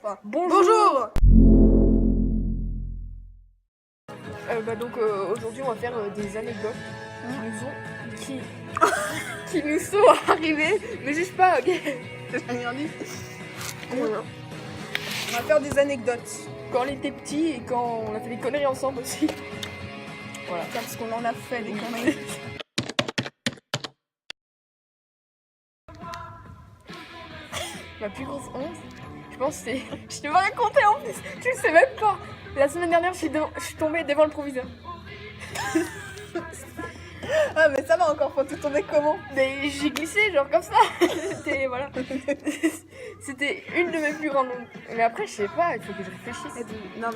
Enfin, Bonjour. Donc aujourd'hui on va faire des anecdotes qui nous sont arrivées, mais juste pas, ok. J'ai rien dit. On va faire des anecdotes. Quand on était petits et quand on a fait des conneries ensemble aussi. Voilà. Parce qu'on en a fait des conneries. Ma plus grosse honte, je pense c'est... Je te vais raconter en plus, tu le sais même pas. La semaine dernière, je suis tombée devant le proviseur. Ah mais ça va encore, faut tout tomber comment? Mais j'ai glissé genre comme ça. C'était voilà. C'était une de mes plus grandes hontes. Mais après, je sais pas, il faut que je réfléchisse. Non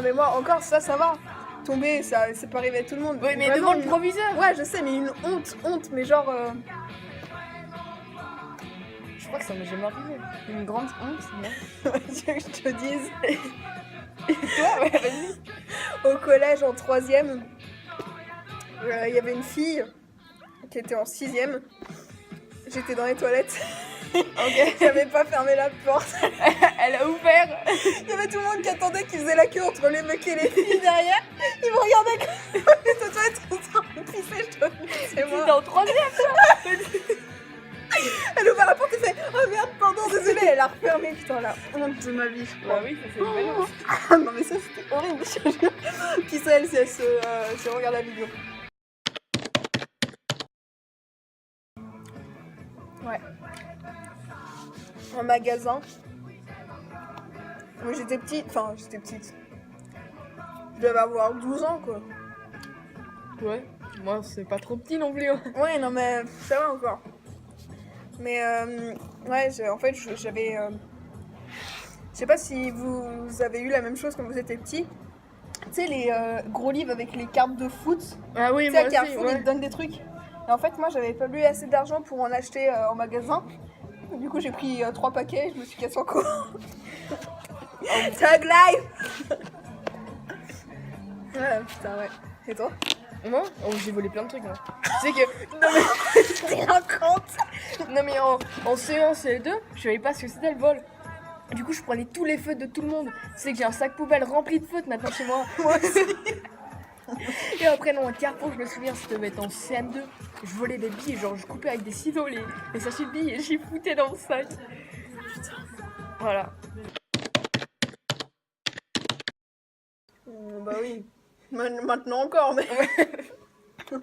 mais moi encore ça va. Tomber, ça c'est pas arrivé à tout le monde. Oui, mais vraiment, devant le proviseur. Ouais, je sais, mais une honte, mais genre... Je crois que ça m'est jamais arrivé. Une grande honte, non? Tu veux que je te dise? Et toi, ouais, vas-y. Au collège en 3e, il y avait une fille qui était en 6e. J'étais dans les toilettes. Ok. J'avais pas fermé la porte. Elle a ouvert. Il y avait tout le monde qui attendait, qui faisait la queue entre les mecs et les filles derrière. Ils me regardaient comme les toilettes en train de pisser, je te dis, c'est moi. C'était en 3e, ça. Elle ouvre la porte et fait oh merde, pardon, désolée. Elle a refermé, putain, la honte de ma vie, je crois. Bah oui, ça fait une belle honte. Ah non mais ça c'était horrible, je te jure. Qui sait elle si elle se regarde la vidéo. Ouais. Un magasin. Moi j'étais petite. Je devais avoir 12 ans quoi. Ouais, moi c'est pas trop petit non plus. Hein. Ouais non mais ça va encore. Mais ouais, j'avais... Je sais pas si vous avez eu la même chose quand vous étiez petit. Tu sais, les gros livres avec les cartes de foot. Ah oui, Tu sais, moi à Carrefour, aussi, ils te donnent des trucs. Et en fait, moi, j'avais pas eu assez d'argent pour en acheter en magasin. Du coup, j'ai pris 3 paquets et je me suis cassé en cours. Tag life. Ouais, putain, ouais. Et toi? Moi j'ai volé plein de trucs, moi. Tu sais que... T'es un compte. Non mais en CE1, CE2, je savais pas ce que c'était le vol. Du coup, je prenais tous les feutres de tout le monde. Tu sais que j'ai un sac poubelle rempli de feutres maintenant chez moi. Moi aussi. Et après, non, à Carrefour, je me souviens, ça devait être en CM2. Je volais des billes, genre je coupais avec des ciseaux les sachets de billes et j'y foutais dans le sac. Putain. Voilà. Bah oui. Maintenant encore, mais...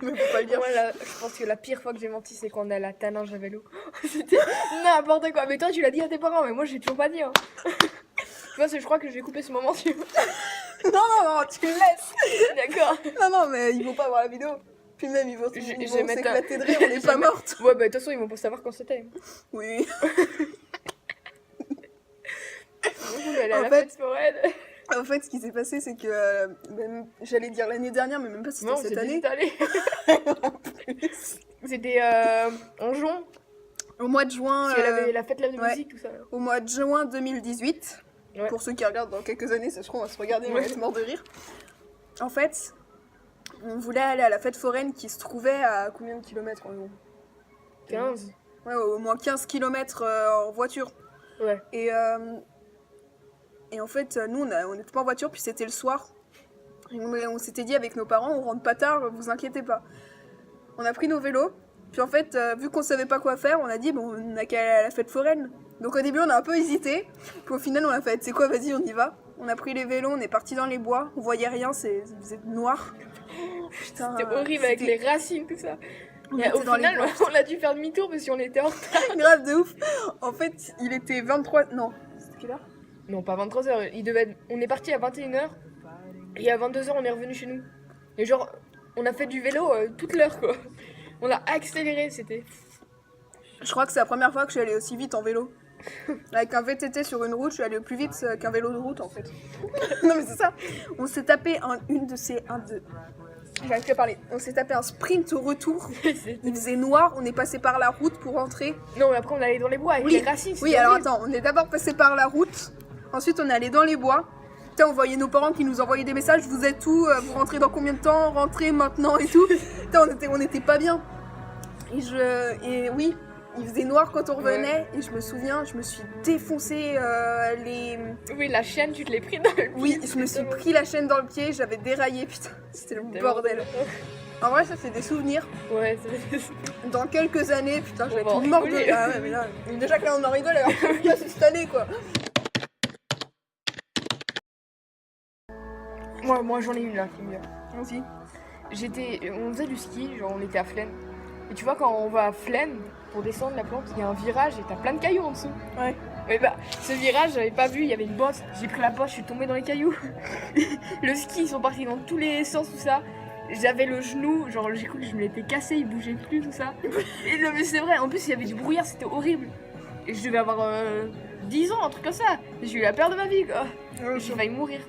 mais faut pas le dire. Moi, là, je pense que la pire fois que j'ai menti, c'est quand on est à la Taninge à vélo. C'était n'importe quoi. Mais toi, tu l'as dit à tes parents, mais moi, j'ai toujours pas dit. Hein. Tu vois, je crois que je vais couper ce moment. Non, tu le laisses. D'accord. Non, mais ils vont pas voir la vidéo. Puis même, ils vont s'éclater de rire, on n'est pas morte. Ouais, bah de toute façon, ils vont pas savoir quand c'était. Oui. Elle a la fête foraine. En fait, ce qui s'est passé, c'est que j'allais dire l'année dernière, mais même pas si c'était cette année. C'était en juin. Au mois de juin. Parce qu'elle avait la fête de la musique, tout ça. Au mois de juin 2018. Ouais. Pour ceux qui regardent dans quelques années, ça se trouve, on va se regarder, on va être mort de rire. En fait, on voulait aller à la fête foraine qui se trouvait à combien de kilomètres environ? 15. Ouais, au moins 15 kilomètres en voiture. Ouais. Et en fait, nous, on n'était pas en voiture, puis c'était le soir. Et on s'était dit avec nos parents, on rentre pas tard, vous inquiétez pas. On a pris nos vélos, puis en fait, vu qu'on savait pas quoi faire, on a dit, bon, on a qu'à aller à la fête foraine. Donc au début, on a un peu hésité, puis au final, on a fait, c'est quoi, vas-y, on y va. On a pris les vélos, on est parti dans les bois, on voyait rien, il faisait noir. Putain, c'était horrible avec les racines, tout ça. Et au final, on a dû faire demi-tour parce qu'on était en retard. Grave de ouf. En fait, il était 23... Non, c'était quelle heure? Non, pas 23h. On est parti à 21h. Et à 22h, on est revenu chez nous. Et genre, on a fait du vélo toute l'heure, quoi. On a accéléré, c'était... Je crois que c'est la première fois que je suis allée aussi vite en vélo. Avec un VTT sur une route, je suis allée plus vite qu'un vélo de route, en fait. Non, mais c'est ça. On s'est tapé J'arrive plus à parler. On s'est tapé un sprint au retour. Il faisait noir, on est passé par la route pour rentrer. Non, mais après, on est allé dans les bois avec les racines. Oui, alors attends, on est d'abord passé par la route. Ensuite, on est allé dans les bois. Putain, on voyait nos parents qui nous envoyaient des messages. Vous êtes où? Vous rentrez dans combien de temps? Rentrez maintenant et tout. Putain, on était pas bien. Et oui, il faisait noir quand on revenait, et je me souviens, je me suis défoncé les... Oui, la chaîne, tu te l'es pris dans le pied. Oui, je me suis pris la chaîne dans le pied, j'avais déraillé, putain, c'était le bordel. En vrai, ça c'est des souvenirs. Ouais, Dans quelques années, putain, je vais On va être en mort de... rigoler. Ah ouais, mais là, déjà que là on en rigole, alors là c'est cette année quoi. Moi j'en ai une là qui me vient. Vas-y. On faisait du ski, genre on était à Flaine. Et tu vois, quand on va à Flaine, pour descendre la pente, il y a un virage et t'as plein de cailloux en dessous. Ouais. Et bah, ce virage, j'avais pas vu, il y avait une bosse. J'ai pris la bosse, je suis tombée dans les cailloux. Le ski, ils sont partis dans tous les sens, tout ça. J'avais le genou, genre j'ai cru que je me l'étais cassé, il bougeait plus, tout ça. Et non, mais c'est vrai, en plus il y avait du brouillard, c'était horrible. Et je devais avoir 10 ans, un truc comme ça. J'ai eu la peur de ma vie, quoi. J'ai failli mourir.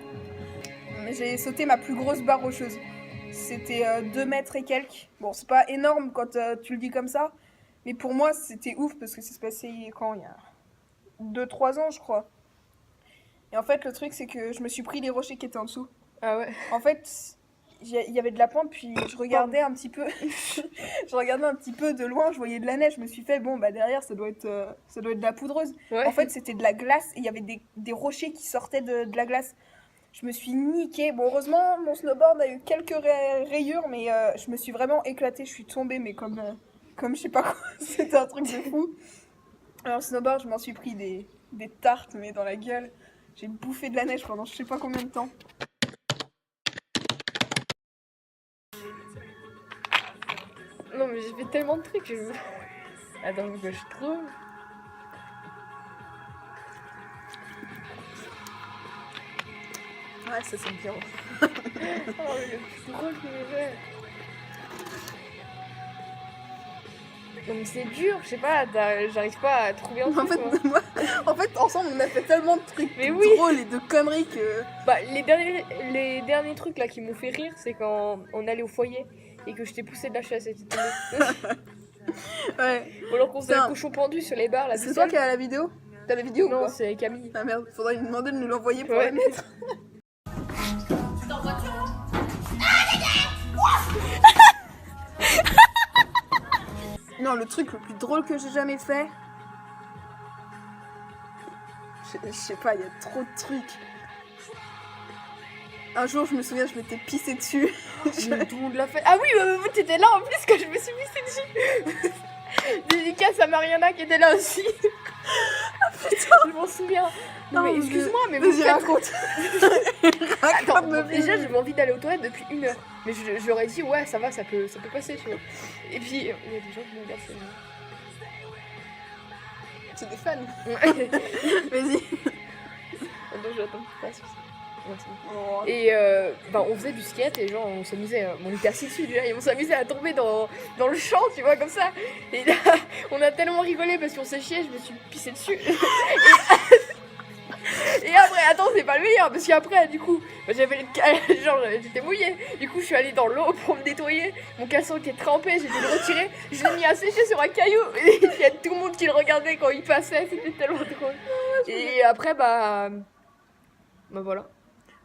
J'ai sauté ma plus grosse barre rocheuse. C'était 2 mètres et quelques. Bon, c'est pas énorme quand tu le dis comme ça. Mais pour moi, c'était ouf parce que ça se passait quand il y a 2-3 ans, je crois. Et en fait, le truc, c'est que je me suis pris les rochers qui étaient en dessous. Ah ouais. En fait, il y avait de la pente, puis je regardais un petit peu. Je regardais un petit peu de loin, je voyais de la neige. Je me suis fait, bon, bah derrière, ça doit être de la poudreuse. Ouais. En fait, c'était de la glace et il y avait des rochers qui sortaient de la glace. Je me suis niquée. Bon, heureusement, mon snowboard a eu quelques rayures, mais je me suis vraiment éclatée. Je suis tombée, mais comme je sais pas quoi. C'était un truc de fou. Alors, snowboard, je m'en suis pris des tartes, mais dans la gueule. J'ai bouffé de la neige pendant je sais pas combien de temps. Non, mais j'ai fait tellement de trucs. Attends, que je trouve. Ouais, ça c'est bien. Oh, le plus drôle que j'ai fait. Non, mais c'est dur, je sais pas, j'arrive pas à trouver un truc. En fait, ensemble, on a fait tellement de trucs Mais oui. drôles et de conneries que... Bah, les derniers trucs là qui m'ont fait rire, c'est quand on allait au foyer et que je t'ai poussé de la chaise et que t'es tombée. Ouais. Ou alors qu'on faisait Putain. un cochon pendu sur les barres là. C'est toi qui as la vidéo? T'as la vidéo ou Non, pas? c'est Camille. Ah merde, faudrait lui demander de nous l'envoyer pour Ouais. la mettre. T'es en voiture là? Non, le truc le plus drôle que j'ai jamais fait... Je sais pas, il y a trop de trucs. Un jour, je me souviens, je m'étais pissée dessus. Mais tout le monde l'a fait. Ah oui, t'étais là en plus quand je me suis pissée dessus. Dédicace à Mariana qui était là aussi. Ah putain. Je m'en souviens. Non, mais Oh, excuse-moi, mais vous Vas-y, faites... raconte. Attends, Raconte-moi bon, déjà plus. j'ai envie d'aller aux toilettes depuis 1 heure. Mais j'aurais dit ouais ça va, ça peut passer, tu vois. Et puis il y a des gens qui me regardent. C'est des fans. Ouais. Vas-y. Attends, j'attends qu'il passe. Ouais, c'est bon. Oh. Et bah, on faisait du skate et genre on s'amusait, on était assis dessus déjà et on s'amusait à tomber dans le champ, tu vois, comme ça. Et là, on a tellement rigolé parce qu'on s'est chié, je me suis pissée dessus. Et après, attends, c'est pas le meilleur parce qu'après, du coup, bah, j'étais mouillée. Du coup, je suis allée dans l'eau pour me nettoyer. Mon caleçon était trempé, j'ai dû le retirer. Je l'ai mis à sécher sur un caillou. Et il y a tout le monde qui le regardait quand il passait, c'était tellement drôle. Et après, bah voilà.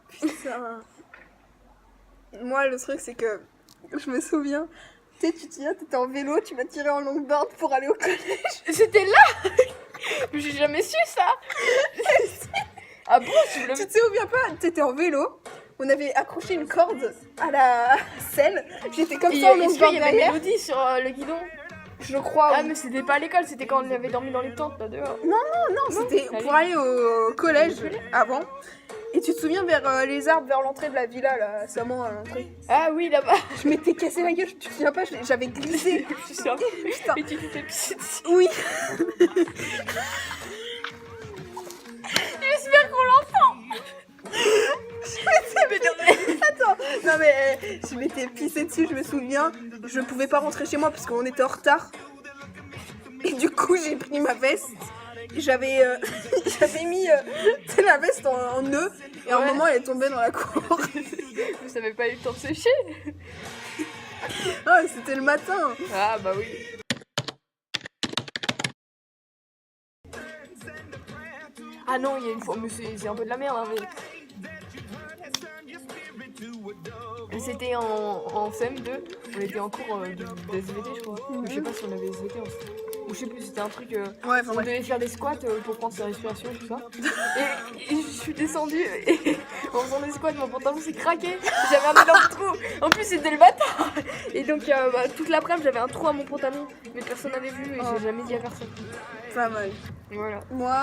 Putain. Moi, le truc, c'est que je me souviens, tu sais, tu te souviens, t'étais en vélo, tu m'as tiré en longboard pour aller au collège. C'était là. J'ai jamais su ça. Ah bon, tu le... Tu te souviens pas, t'étais en vélo, on avait accroché une corde à la selle, j'étais comme ça en Est-ce longboard qu'il y avait derrière. Mélodie sur le guidon? Je crois. Ah Oui. mais c'était pas à l'école, c'était quand on avait dormi dans les tentes là dehors. Non, c'était pour aller au collège avant. Et tu te souviens vers les arbres, vers l'entrée de la villa, là, seulement à l'entrée. Ah oui, là-bas. Je m'étais cassé la gueule, tu te souviens pas, j'avais glissé. Je suis sûre. Putain. Mais tu t'es pissé dessus. Oui. J'espère qu'on l'entend. Attends, non mais je m'étais pissé dessus, je me souviens. Je pouvais pas rentrer chez moi parce qu'on était en retard. Et du coup, j'ai pris ma veste. J'avais mis tu sais, la veste en nœud. Et à un Ouais. moment, elle est tombée dans la cour. Vous avez pas eu le temps de sécher? Ah, c'était le matin. Ah bah oui. Ah non, il y a une fois, mais c'est un peu de la merde, hein, mais... C'était en CM2, on était en cours de SVT, je crois. Je sais pas si on avait SVT en fait. ou je sais plus, c'était un truc. Ouais, enfin On bref. devait faire des squats pour prendre ses respirations, tout ça. Et je suis descendue et en faisant des squats, mon pantalon s'est craqué. J'avais un énorme trou. En plus, c'était le bâtard. Et donc, toute l'après-midi, j'avais un trou à mon pantalon, mais personne n'avait vu et Oh. j'ai jamais dit à personne. Pas mal. Voilà. Moi,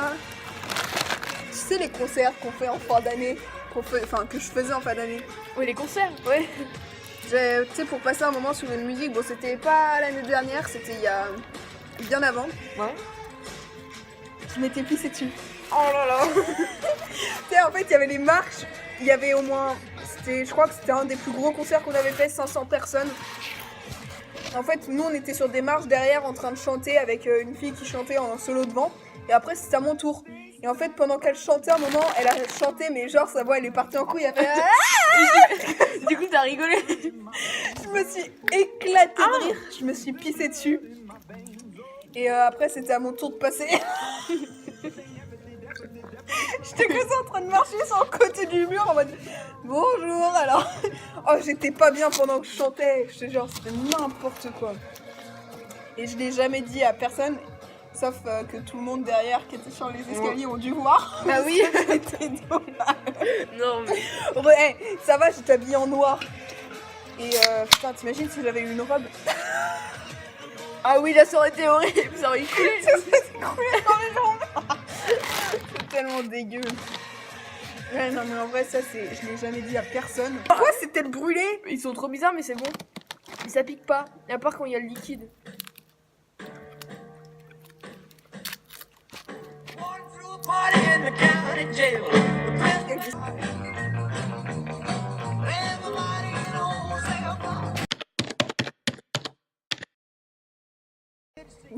tu sais les concerts qu'on fait en fin d'année, enfin que je faisais en fin d'année. Oui, les concerts, ouais. Tu sais, pour passer un moment sur une musique, bon c'était pas l'année dernière, c'était il y a bien avant. Ouais. Je m'étais pissée dessus. Oh là là. Tu sais, en fait, il y avait les marches, il y avait au moins, je crois que c'était un des plus gros concerts qu'on avait fait, 500 personnes. En fait, nous on était sur des marches derrière en train de chanter avec une fille qui chantait en solo devant. Et après, c'était à mon tour. Et en fait, pendant qu'elle chantait un moment, elle a chanté, mais genre sa voix elle est partie en couille. Elle fait ah. Du coup, t'as rigolé. Je me suis éclatée de rire, je me suis pissée dessus. Et après, c'était à mon tour de passer. J'étais que ça en train de marcher sur le côté du mur en mode bonjour alors. Oh, j'étais pas bien pendant que je chantais. J'étais genre, c'était n'importe quoi. Et je l'ai jamais dit à personne, sauf que tout le monde derrière qui était sur les escaliers ont dû voir. Ah oui. C'était dommage. Non, mais. Ouais, ça va, j'étais habillée en noir. Et putain, t'imagines si j'avais eu une robe? Ah oui, là, ça aurait été horrible. Ça aurait coulé. Ça s'est coulé dans les jambes. C'est tellement dégueu. Ouais, non, mais en vrai, ça, je l'ai jamais dit à personne. Pourquoi c'était le brûlé? Ils sont trop bizarres, mais c'est bon. Ça pique pas. À part quand il y a le liquide.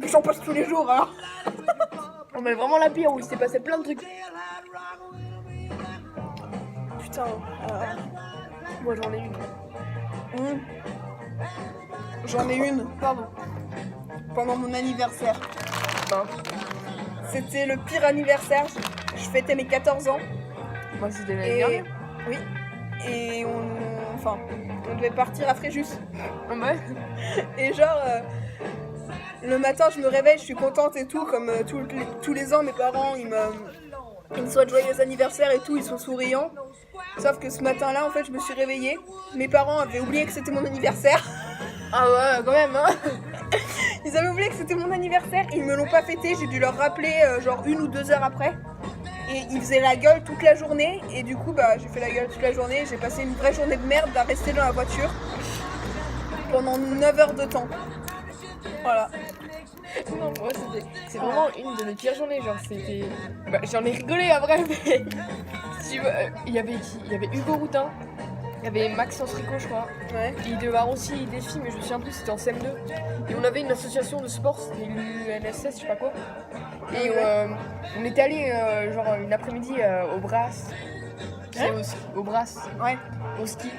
J'en passe tous les jours, hein. On met vraiment la pire où il s'est passé plein de trucs. Putain. Moi, j'en ai une. J'en ai une Pardon. pendant mon anniversaire. Ben, C'était le pire anniversaire. Je fêtais mes 14 ans. moi, c'était l'année Et dernière. oui. Et on devait partir à Fréjus. Ah ouais. Et genre, le matin, je me réveille, je suis contente et tout, comme tous les ans, mes parents, ils me souhaitent joyeux anniversaire et tout, ils sont souriants. Sauf que ce matin-là, en fait, je me suis réveillée. Mes parents avaient oublié que c'était mon anniversaire. Ah ouais, quand même, hein. Ils avaient oublié que c'était mon anniversaire, ils me l'ont pas fêté, j'ai dû leur rappeler genre 1 ou 2 heures après. Et ils faisaient la gueule toute la journée, et du coup, bah, j'ai fait la gueule toute la journée, j'ai passé une vraie journée de merde à rester dans la voiture pendant 9 heures de temps. Voilà. Non, moi, c'est vraiment une de mes pires journées. Genre, c'était. Bah, j'en ai rigolé après, mais. Si tu veux, il y avait qui? Il y avait Hugo Routin, il y avait Maxence Rico, je crois. Ouais. Il devait avoir aussi des filles, mais je me souviens plus, c'était en CM2. Et on avait une association de sport, c'était l'UNSS, je sais pas quoi. Et on était allé genre une après-midi au Brass. Tu sais, au Brass, Ouais. au ski.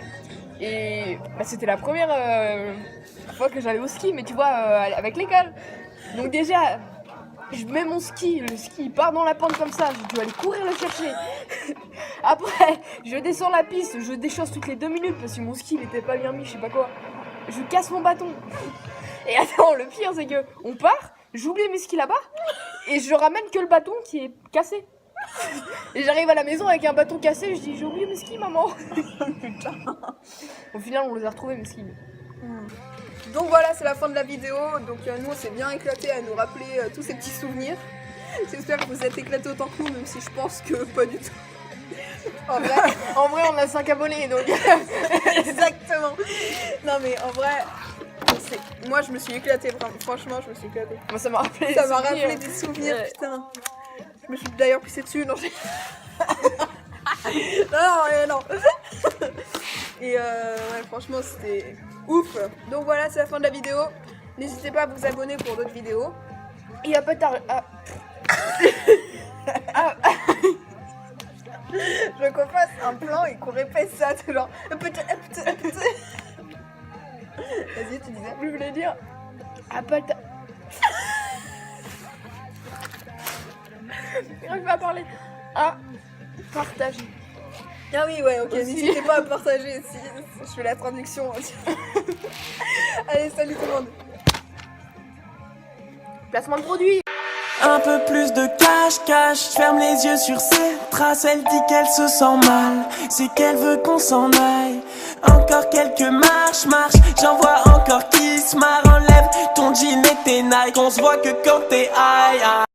Et bah, c'était la première fois que j'allais au ski, mais tu vois, avec l'école. Donc déjà, je mets mon ski, le ski il part dans la pente comme ça, je dois aller courir le chercher. Après, je descends la piste, je déchausse toutes les 2 minutes parce que mon ski il était pas bien mis, je sais pas quoi. Je casse mon bâton. Et attends, le pire c'est que on part, j'oublie mes skis là-bas et je ramène que le bâton qui est cassé. Et j'arrive à la maison avec un bâton cassé, je dis j'ai oublié mes skis maman. Putain. Au final on les a retrouvés mes skis. Donc voilà, c'est la fin de la vidéo. Donc nous, on s'est bien éclaté à nous rappeler tous ces petits souvenirs. J'espère que vous êtes éclatés autant que nous, même si je pense que pas du tout. En vrai on a 5 abonnés donc. Exactement. Non mais en vrai, moi je me suis éclatée, vraiment. Franchement, je me suis éclatée. Moi ça m'a rappelé. Ça m'a rappelé des souvenirs, Ouais. putain. Je me suis d'ailleurs pissée dessus, non j'ai... non. Et ouais, franchement, c'était ouf. Donc voilà, c'est la fin de la vidéo. N'hésitez pas à vous abonner pour d'autres vidéos. Et après t'as. Je veux qu'on fasse un plan et qu'on répète ça, c'est genre... Vas-y, tu disais. Je voulais dire. Après t'as. J'arrive pas à parler. Ah, partager. Ah oui, ouais, ok, Aussi. n'hésitez pas à partager si je fais la traduction. Allez, salut tout le monde. Placement de produit. Un peu plus de cash, ferme les yeux sur ses traces. Elle dit qu'elle se sent mal, c'est qu'elle veut qu'on s'en aille. Encore quelques marches, j'en vois encore qui se marre. Enlève ton jean et tes Nike, on se voit que quand t'es high.